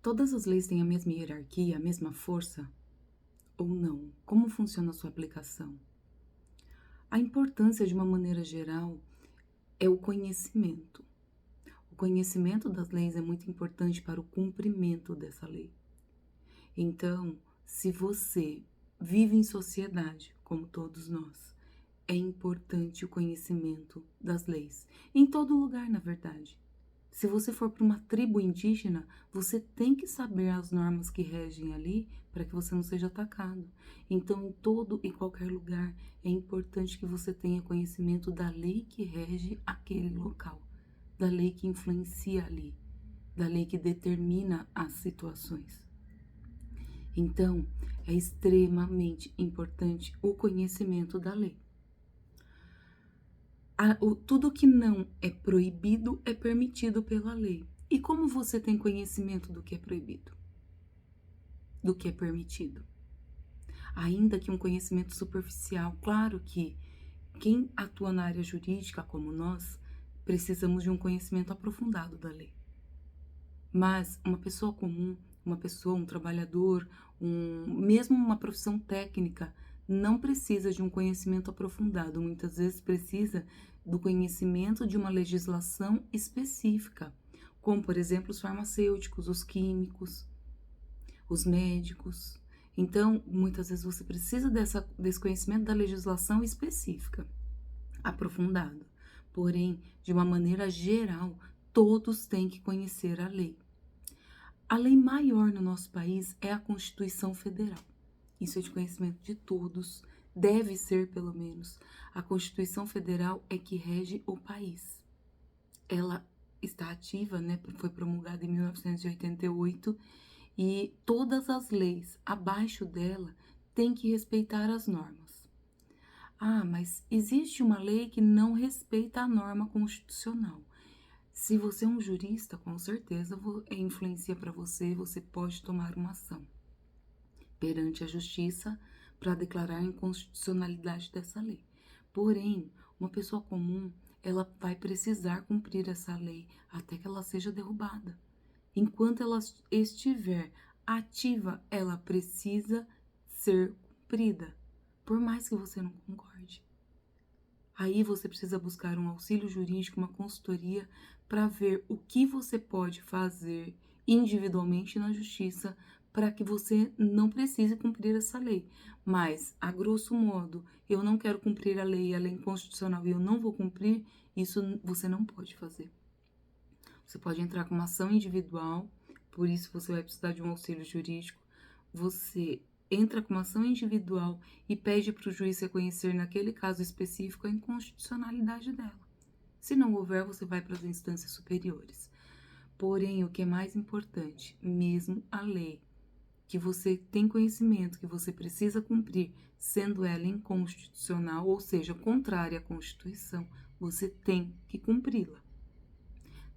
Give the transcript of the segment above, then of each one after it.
Todas as leis têm a mesma hierarquia, a mesma força ou não? Como funciona a sua aplicação? A importância, de uma maneira geral, é o conhecimento. O conhecimento das leis é muito importante para o cumprimento dessa lei. Então, se você vive em sociedade, como todos nós, é importante o conhecimento das leis. Em todo lugar, na verdade. Se você for para uma tribo indígena, você tem que saber as normas que regem ali para que você não seja atacado. Então, em todo e qualquer lugar, é importante que você tenha conhecimento da lei que rege aquele local, da lei que influencia ali, da lei que determina as situações. Então, é extremamente importante o conhecimento da lei. Tudo que não é proibido é permitido pela lei. E como você tem conhecimento do que é proibido? Do que é permitido? Ainda que um conhecimento superficial, claro que quem atua na área jurídica, como nós, precisamos de um conhecimento aprofundado da lei. Mas uma pessoa comum, um trabalhador, mesmo uma profissão técnica, não precisa de um conhecimento aprofundado, muitas vezes precisa do conhecimento de uma legislação específica, como, por exemplo, os farmacêuticos, os químicos, os médicos. Então, muitas vezes você precisa desse conhecimento da legislação específica, aprofundado. Porém, de uma maneira geral, todos têm que conhecer a lei. A lei maior no nosso país é a Constituição Federal. Isso é de conhecimento de todos, deve ser pelo menos. A Constituição Federal é que rege o país. Ela está ativa, né? Foi promulgada em 1988 e todas as leis abaixo dela têm que respeitar as normas. Ah, mas existe uma lei que não respeita a norma constitucional. Se você é um jurista, com certeza influencia para você, você pode tomar uma ação perante a justiça para declarar a inconstitucionalidade dessa lei. Porém, uma pessoa comum, ela vai precisar cumprir essa lei até que ela seja derrubada. Enquanto ela estiver ativa, ela precisa ser cumprida, por mais que você não concorde. Aí você precisa buscar um auxílio jurídico, uma consultoria, para ver o que você pode fazer individualmente na justiça para que você não precise cumprir essa lei. Mas, a grosso modo, eu não quero cumprir a lei é inconstitucional e eu não vou cumprir, isso você não pode fazer. Você pode entrar com uma ação individual, por isso você vai precisar de um auxílio jurídico. Você entra com uma ação individual e pede para o juiz reconhecer naquele caso específico a inconstitucionalidade dela. Se não houver, você vai para as instâncias superiores. Porém, o que é mais importante, mesmo a lei que você tem conhecimento que você precisa cumprir, sendo ela inconstitucional, ou seja, contrária à Constituição, você tem que cumpri-la.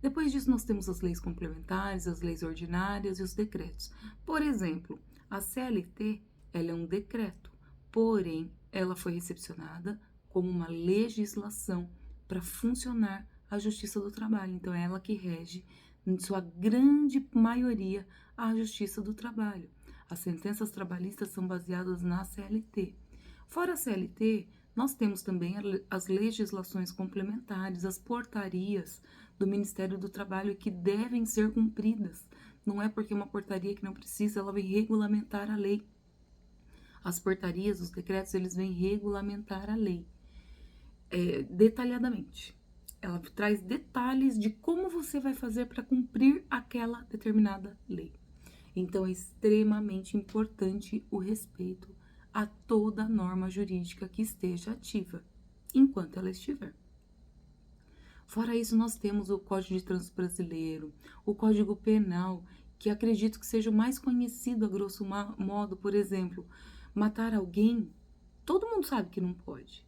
Depois disso, nós temos as leis complementares, as leis ordinárias e os decretos. Por exemplo, a CLT, ela é um decreto, porém, ela foi recepcionada como uma legislação para funcionar a Justiça do Trabalho. Então, é ela que rege, em sua grande maioria, a Justiça do Trabalho. As sentenças trabalhistas são baseadas na CLT. Fora a CLT, nós temos também as legislações complementares, as portarias do Ministério do Trabalho que devem ser cumpridas. Não é porque uma portaria que não precisa, ela vem regulamentar a lei. As portarias, os decretos, eles vêm regulamentar a lei detalhadamente. Ela traz detalhes de como você vai fazer para cumprir aquela determinada lei. Então, é extremamente importante o respeito a toda norma jurídica que esteja ativa, enquanto ela estiver. Fora isso, nós temos o Código de Trânsito Brasileiro, o Código Penal, que acredito que seja o mais conhecido a grosso modo. Por exemplo, matar alguém, todo mundo sabe que não pode,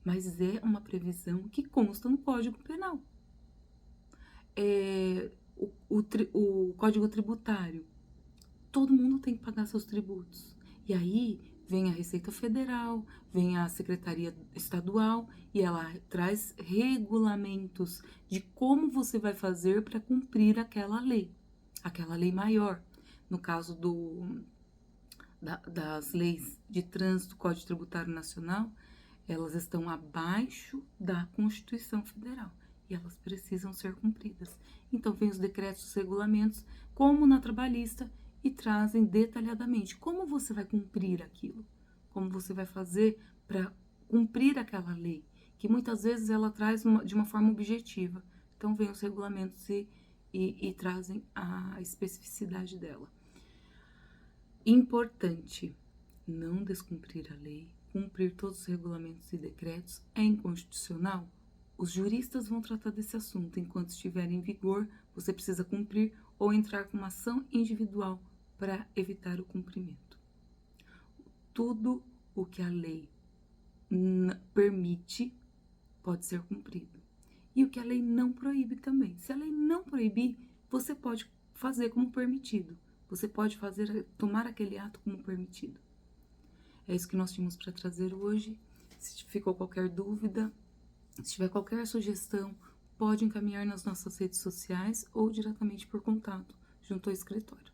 mas é uma previsão que consta no Código Penal. O Código Tributário, todo mundo tem que pagar seus tributos. E aí vem a Receita Federal, vem a Secretaria Estadual e ela traz regulamentos de como você vai fazer para cumprir aquela lei. aquela lei maior. No caso das leis de trânsito, Código Tributário Nacional, elas estão abaixo da Constituição Federal e elas precisam ser cumpridas. Então, vem os decretos, os regulamentos, como na trabalhista, e trazem detalhadamente como você vai cumprir aquilo, como você vai fazer para cumprir aquela lei, que muitas vezes ela traz de uma forma objetiva. Então, vem os regulamentos e trazem a especificidade dela. Importante, não descumprir a lei, cumprir todos os regulamentos e decretos é inconstitucional. Os juristas vão tratar desse assunto. Enquanto estiver em vigor, você precisa cumprir ou entrar com uma ação individual para evitar o cumprimento. Tudo o que a lei permite pode ser cumprido. E o que a lei não proíbe também. Se a lei não proibir, você pode fazer como permitido. Você pode tomar aquele ato como permitido. É isso que nós tínhamos para trazer hoje. Se ficou qualquer dúvida, se tiver qualquer sugestão, pode encaminhar nas nossas redes sociais ou diretamente por contato junto ao escritório.